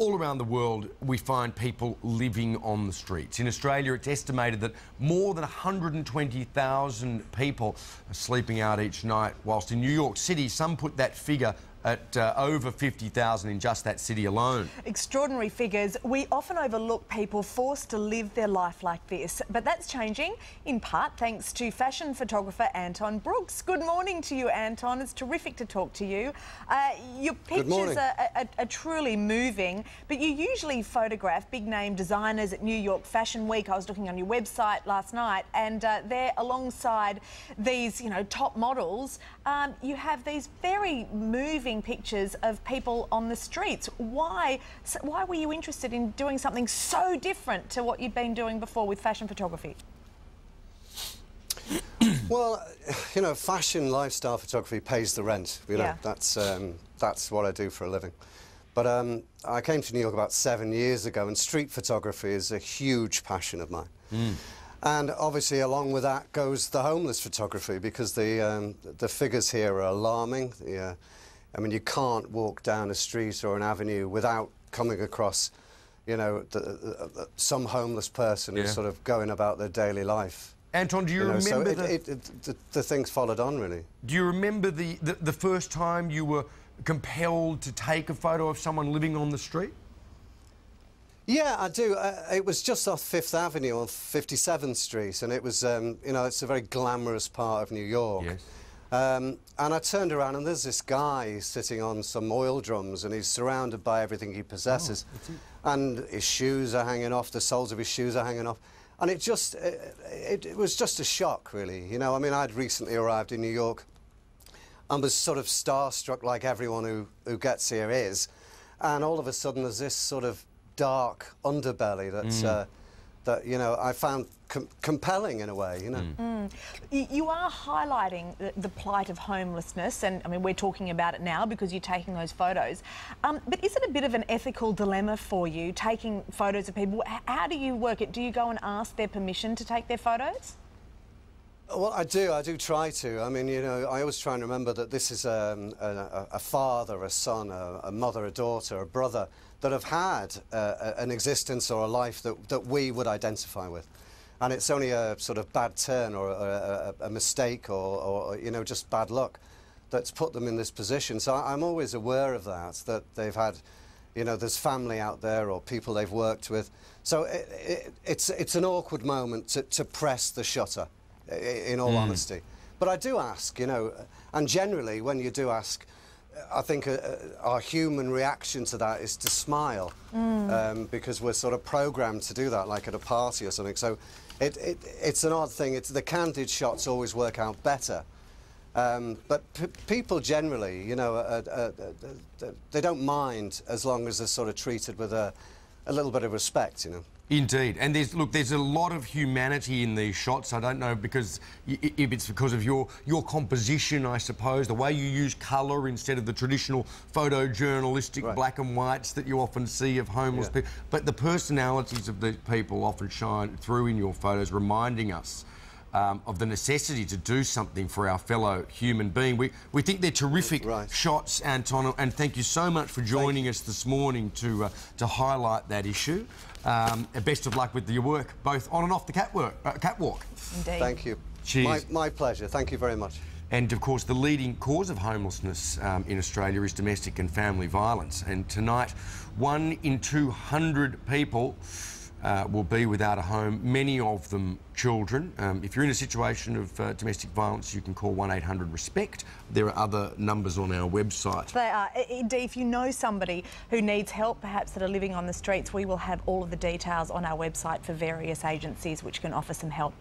All around the world, we find people living on the streets. In Australia, it's estimated that more than 120,000 people are sleeping out each night, whilst in New York City, some put that figure at over 50,000 in just that city alone. Extraordinary figures. We often overlook people forced to live their life like this, but that's changing, in part thanks to fashion photographer Anton Brookes. Good morning to you, Anton. It's terrific to talk to you. Your pictures are truly moving, but you usually photograph big-name designers at New York Fashion Week. I was looking on your website last night, and there, alongside these, top models, you have these very moving pictures of people on the streets. Why were you interested in doing something so different to what you'd been doing before with fashion photography? Well, fashion lifestyle photography pays the rent. That's what I do for a living. But I came to New York about 7 years ago, and street photography is a huge passion of mine. And obviously, along with that goes the homeless photography, because the figures here are alarming. I mean, you can't walk down a street or an avenue without coming across, some homeless person who's sort of going about their daily life. Anton, do you remember the things followed on, really? Do you remember the first time you were compelled to take a photo of someone living on the street? Yeah, I do. It was just off Fifth Avenue on 57th Street, and it was, it's a very glamorous part of New York. Yes. And I turned around, and there's this guy sitting on some oil drums, and he's surrounded by everything he possesses. And his shoes are hanging off, the soles of his shoes are hanging off. And it was just a shock, really. I mean, I'd recently arrived in New York and was sort of starstruck, like everyone who gets here is. And all of a sudden, there's this sort of dark underbelly that's, that I found compelling in a way. You are highlighting the plight of homelessness, and I mean, we're talking about it now because you're taking those photos. But is it a bit of an ethical dilemma for you, taking photos of people? How do you work it? Do you go and ask their permission to take their photos? Well, I do try to. I mean, I always try and remember that this is a father, a son, a mother, a daughter, a brother that have had an existence or a life that we would identify with. And it's only a sort of bad turn or a mistake or just bad luck that's put them in this position. So I'm always aware of that they've had, there's family out there or people they've worked with. So it's an awkward moment to press the shutter, in all honesty. But I do ask, and generally when you do ask, I think our human reaction to that is to smile, because we're sort of programmed to do that, like at a party or something. So it's an odd thing. The candid shots always work out better. But people generally, they don't mind as long as they're sort of treated with a little bit of respect, Indeed, and there's a lot of humanity in these shots. I don't know if it's because of your composition, I suppose, the way you use colour instead of the traditional photojournalistic black and whites that you often see of homeless people. But the personalities of these people often shine through in your photos, reminding us of the necessity to do something for our fellow human being. We think they're terrific shots, Anton, and thank you so much for joining us this morning to highlight that issue. Best of luck with your work, both on and off the catwalk. Indeed. Thank you. Cheers. My pleasure. Thank you very much. And of course, the leading cause of homelessness in Australia is domestic and family violence. And tonight, 1 in 200 people will be without a home, many of them children. If you're in a situation of domestic violence, you can call 1-800-RESPECT. There are other numbers on our website. They are. Indeed, if you know somebody who needs help, perhaps that are living on the streets, we will have all of the details on our website for various agencies which can offer some help.